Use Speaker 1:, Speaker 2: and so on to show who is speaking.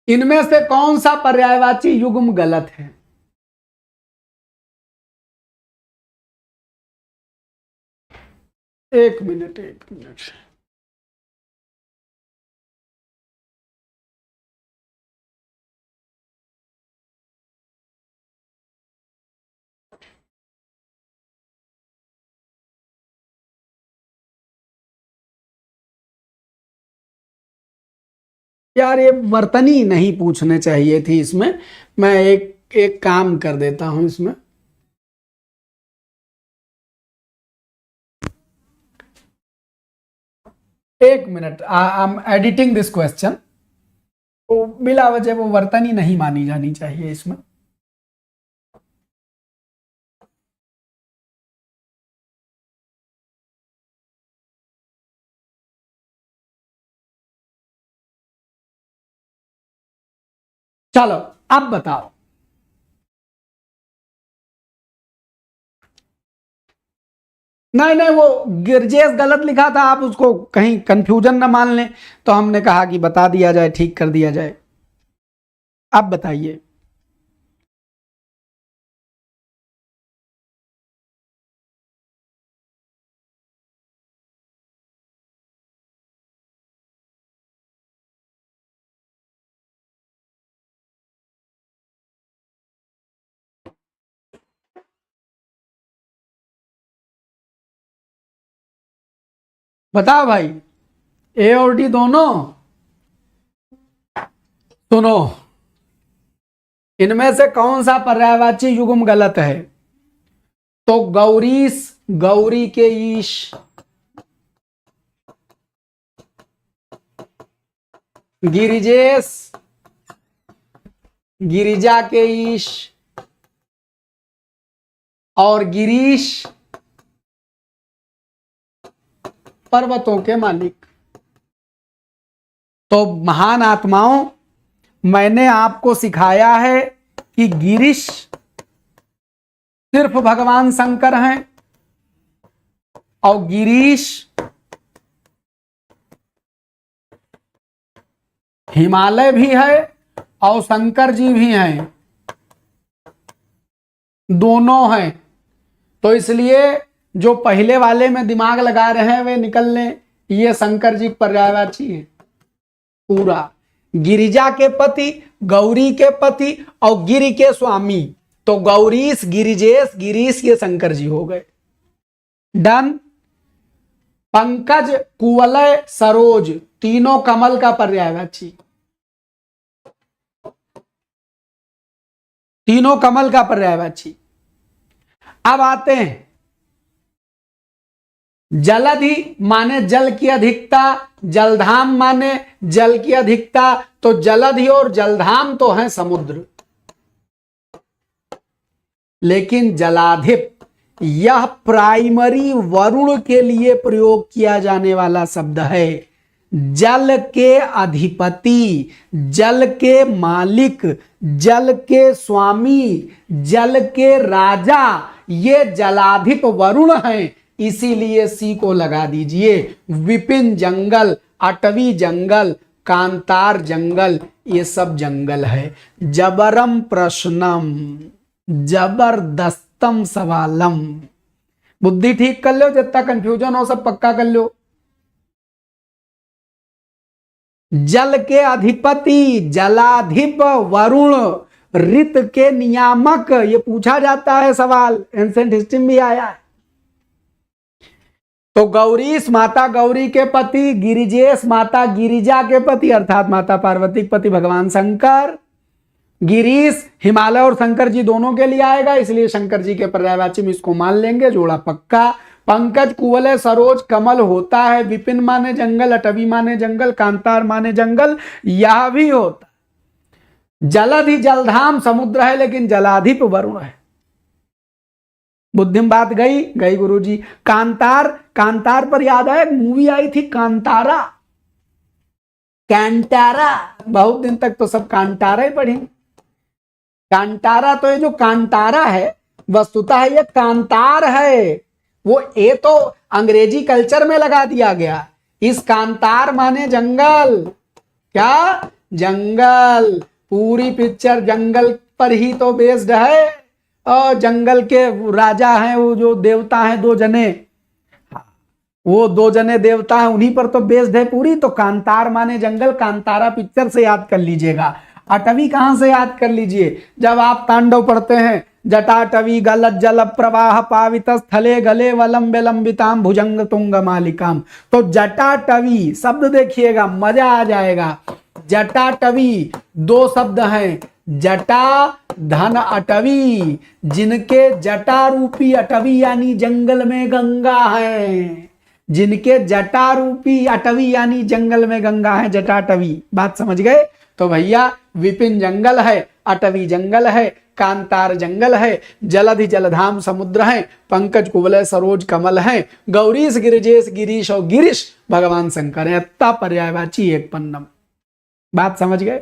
Speaker 1: इनमें से कौन सा पर्यायवाची युग्म गलत है? एक मिनट। यार ये वर्तनी नहीं पूछने चाहिए थी इसमें। मैं एक काम कर देता हूं इसमें। एक minute, I am editing this question. तो बिला वजह वो वर्तनी नहीं मानी जानी चाहिए इसमें। चलो अब बताओ। नहीं, वो गिरजेश गलत लिखा था, आप उसको कहीं कंफ्यूजन ना मान लें, तो हमने कहा कि बता दिया जाए, ठीक कर दिया जाए। अब बताइए। बताओ भाई, ए और डी दोनों। सुनो, इनमें से कौन सा पर्यायवाची युग्म गलत है? तो गौरीश गौरी के ईश, गिरिजेश गिरिजा के ईश, और गिरीश पर्वतों के मालिक। तो महान आत्माओं, मैंने आपको सिखाया है कि गिरीश सिर्फ भगवान शंकर हैं, और गिरीश हिमालय भी है और शंकर जी भी हैं, दोनों हैं। तो इसलिए जो पहले वाले में दिमाग लगा रहे हैं वे निकल लें, ये शंकर जी पर्यायवाची है पूरा। गिरिजा के पति, गौरी के पति और गिरि के स्वामी, तो गौरीश गिरिजेश गिरीश ये शंकर जी हो गए। डन। पंकज कुवलय सरोज तीनों कमल का पर्यायवाची, तीनों कमल का पर्यायवाची। अब आते हैं जलधि माने जल की अधिकता, जलधाम माने जल की अधिकता। तो जलधि और जलधाम तो है समुद्र, लेकिन जलाधिप यह प्राइमरी वरुण के लिए प्रयोग किया जाने वाला शब्द है। जल के अधिपति, जल के मालिक, जल के स्वामी, जल के राजा, ये जलाधिप वरुण हैं। इसीलिए सी को लगा दीजिए। विपिन जंगल, अटवी जंगल, कांतार जंगल, ये सब जंगल है। जबरम प्रश्नम जबरदस्तम सवालम। बुद्धि ठीक कर लो, जितना कंफ्यूजन हो सब पक्का कर लो। जल के अधिपति जलाधिप वरुण, ऋत के नियामक, ये पूछा जाता है सवाल, एंसेंट हिस्ट्री में भी आया है। तो गौरीश माता गौरी के पति, गिरिजेश माता गिरिजा के पति अर्थात माता पार्वती के पति भगवान शंकर, गिरीश हिमालय और शंकर जी दोनों के लिए आएगा, इसलिए शंकर जी के पर्यायवाची में इसको मान लेंगे, जोड़ा पक्का। पंकज कुवलय सरोज कमल होता है, विपिन माने जंगल, अटवी माने जंगल, कांतार माने जंगल, यह भी होता। जलधि जलधाम समुद्र है, लेकिन जलाधिप वरुण है। बुद्धि में बात गई गई गुरुजी। कांतार, कांतार पर याद है मूवी आई थी कांतारा, कैंटारा, बहुत दिन तक तो सब कांटारा ही पढ़ी। कांटारा, तो ये जो कांतारा है वस्तुतः ये कांतार है, वो ए तो अंग्रेजी कल्चर में लगा दिया गया। इस कांतार माने जंगल, क्या जंगल, पूरी पिक्चर जंगल पर ही तो बेस्ड है। और जंगल के राजा हैं वो जो देवता हैं दो जने, वो दो जने देवता हैं, उन्हीं पर तो बेस्ड है पूरी। तो कांतार माने जंगल, कांतारा पिक्चर से याद कर लीजिएगा। अटवी कहां से याद कर लीजिए, जब आप तांडव पढ़ते हैं, जटाटवी गलत जल प्रवाह पावित स्थले गले वलंब लंबिताम भुजंग तुंग मालिकाम। तो जटाटवी शब्द देखिएगा, मजा आ जाएगा। जटाटवी दो शब्द हैं, जटा धन अटवी, जिनके जटा रूपी अटवी यानी जंगल में गंगा है, जिनके जटा रूपी अटवी यानी जंगल में गंगा है, जटाटवी। बात समझ गए? तो भैया विपिन जंगल है, अटवी जंगल है, कांतार जंगल है, जलधि जलधाम समुद्र है, पंकज कुवलय सरोज कमल है, गौरीश गिरिजेश गिरीश और गिरीश भगवान शंकर है। पर्यायवाची एक पन्नम। बात समझ गए?